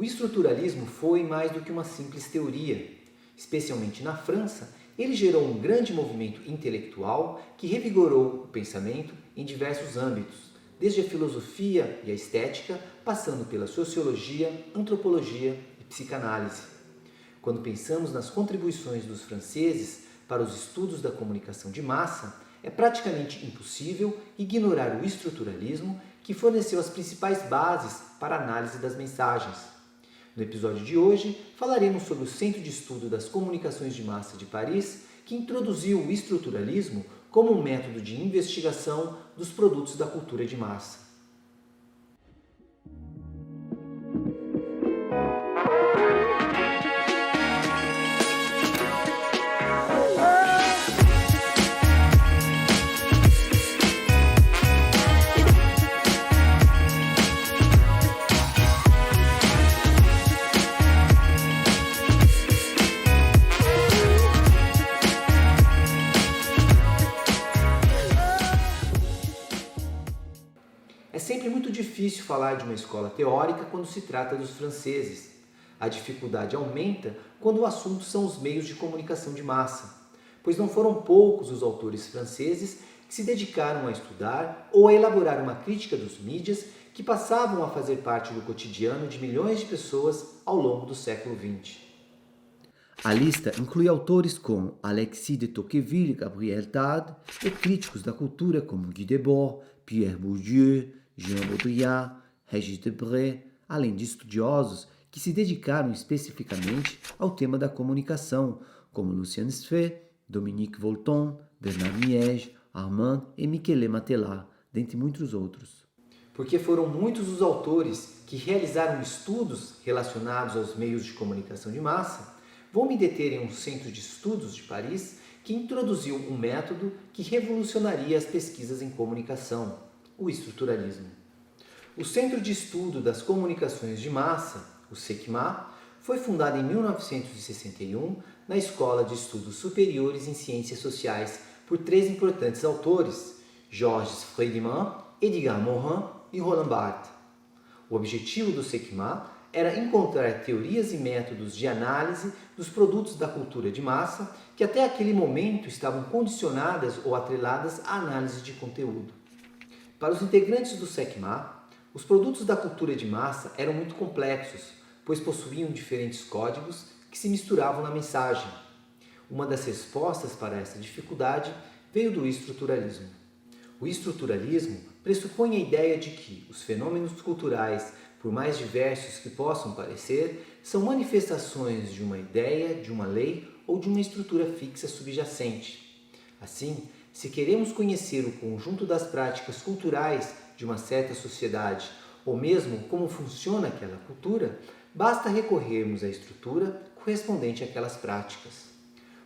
O estruturalismo foi mais do que uma simples teoria. Especialmente na França, ele gerou um grande movimento intelectual que revigorou o pensamento em diversos âmbitos, desde a filosofia e a estética, passando pela sociologia, antropologia e psicanálise. Quando pensamos nas contribuições dos franceses para os estudos da comunicação de massa, é praticamente impossível ignorar o estruturalismo, que forneceu as principais bases para a análise das mensagens. No episódio de hoje, falaremos sobre o Centro de Estudo das Comunicações de Massa de Paris, que introduziu o estruturalismo como um método de investigação dos produtos da cultura de massa. É sempre muito difícil falar de uma escola teórica quando se trata dos franceses. A dificuldade aumenta quando o assunto são os meios de comunicação de massa, pois não foram poucos os autores franceses que se dedicaram a estudar ou a elaborar uma crítica dos mídias que passavam a fazer parte do cotidiano de milhões de pessoas ao longo do século XX. A lista inclui autores como Alexis de Tocqueville e Gabriel Tarde e críticos da cultura como Guy Debord, Pierre Bourdieu, Jean Baudrillard, Régis Debray, além de estudiosos que se dedicaram especificamente ao tema da comunicação, como Lucien Sfé, Dominique Volton, Bernard Miege, Armand e Michele Matelas, dentre muitos outros. Porque foram muitos os autores que realizaram estudos relacionados aos meios de comunicação de massa, vou me deter em um centro de estudos de Paris que introduziu um método que revolucionaria as pesquisas em comunicação, o estruturalismo. O Centro de Estudo das Comunicações de Massa, o CECMA, foi fundado em 1961 na Escola de Estudos Superiores em Ciências Sociais por três importantes autores, Georges Friedemann, Edgar Morin e Roland Barthes. O objetivo do CECMA era encontrar teorias e métodos de análise dos produtos da cultura de massa que até aquele momento estavam condicionadas ou atreladas à análise de conteúdo. Para os integrantes do CECMA, os produtos da cultura de massa eram muito complexos, pois possuíam diferentes códigos que se misturavam na mensagem. Uma das respostas para essa dificuldade veio do estruturalismo. O estruturalismo pressupõe a ideia de que os fenômenos culturais, por mais diversos que possam parecer, são manifestações de uma ideia, de uma lei ou de uma estrutura fixa subjacente. Assim, se queremos conhecer o conjunto das práticas culturais de uma certa sociedade, ou mesmo como funciona aquela cultura, basta recorrermos à estrutura correspondente àquelas práticas.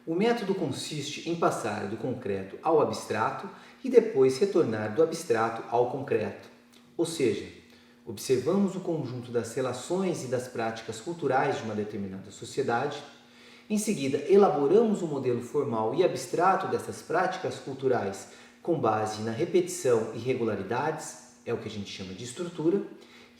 O método consiste em passar do concreto ao abstrato e depois retornar do abstrato ao concreto. Ou seja, observamos o conjunto das relações e das práticas culturais de uma determinada sociedade. Em seguida, elaboramos o modelo formal e abstrato dessas práticas culturais com base na repetição e regularidades, é o que a gente chama de estrutura.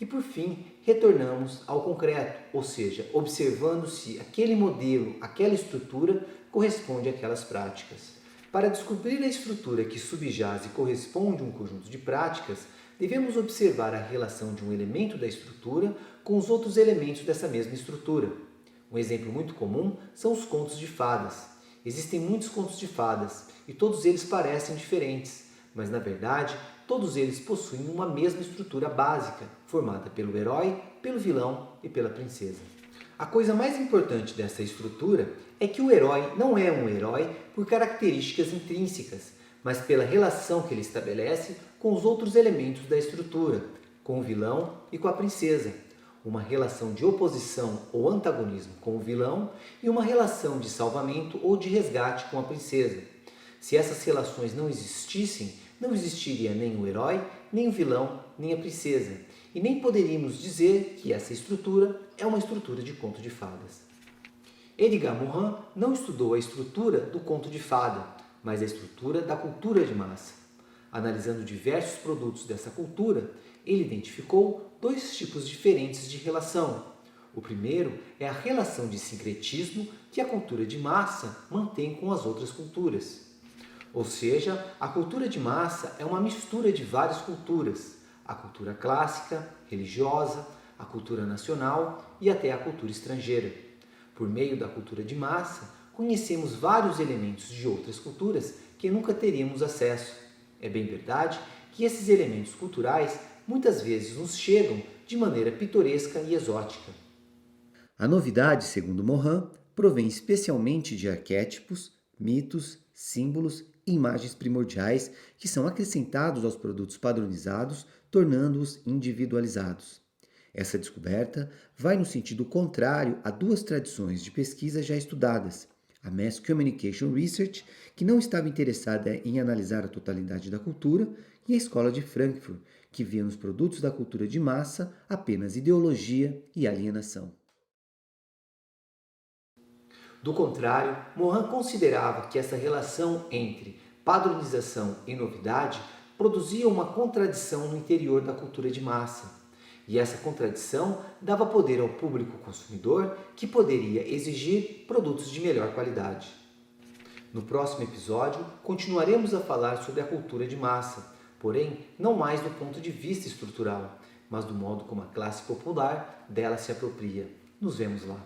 E, por fim, retornamos ao concreto, ou seja, observando se aquele modelo, aquela estrutura corresponde àquelas práticas. Para descobrir a estrutura que subjaz e corresponde a um conjunto de práticas, devemos observar a relação de um elemento da estrutura com os outros elementos dessa mesma estrutura. Um exemplo muito comum são os contos de fadas. Existem muitos contos de fadas e todos eles parecem diferentes, mas na verdade todos eles possuem uma mesma estrutura básica, formada pelo herói, pelo vilão e pela princesa. A coisa mais importante dessa estrutura é que o herói não é um herói por características intrínsecas, mas pela relação que ele estabelece com os outros elementos da estrutura, com o vilão e com a princesa. Uma relação de oposição ou antagonismo com o vilão e uma relação de salvamento ou de resgate com a princesa. Se essas relações não existissem, não existiria nem o herói, nem o vilão, nem a princesa. E nem poderíamos dizer que essa estrutura é uma estrutura de conto de fadas. Edgar Morin não estudou a estrutura do conto de fada, mas a estrutura da cultura de massa. Analisando diversos produtos dessa cultura, ele identificou dois tipos diferentes de relação. O primeiro é a relação de sincretismo que a cultura de massa mantém com as outras culturas. Ou seja, a cultura de massa é uma mistura de várias culturas: a cultura clássica, religiosa, a cultura nacional e até a cultura estrangeira. Por meio da cultura de massa, conhecemos vários elementos de outras culturas que nunca teríamos acesso. É bem verdade que esses elementos culturais muitas vezes nos chegam de maneira pitoresca e exótica. A novidade, segundo Morin, provém especialmente de arquétipos, mitos, símbolos e imagens primordiais que são acrescentados aos produtos padronizados, tornando-os individualizados. Essa descoberta vai no sentido contrário a duas tradições de pesquisa já estudadas: a Mass Communication Research, que não estava interessada em analisar a totalidade da cultura, e a Escola de Frankfurt, que via nos produtos da cultura de massa apenas ideologia e alienação. Do contrário, Morin considerava que essa relação entre padronização e novidade produzia uma contradição no interior da cultura de massa. E essa contradição dava poder ao público consumidor, que poderia exigir produtos de melhor qualidade. No próximo episódio, continuaremos a falar sobre a cultura de massa, porém não mais do ponto de vista estrutural, mas do modo como a classe popular dela se apropria. Nos vemos lá.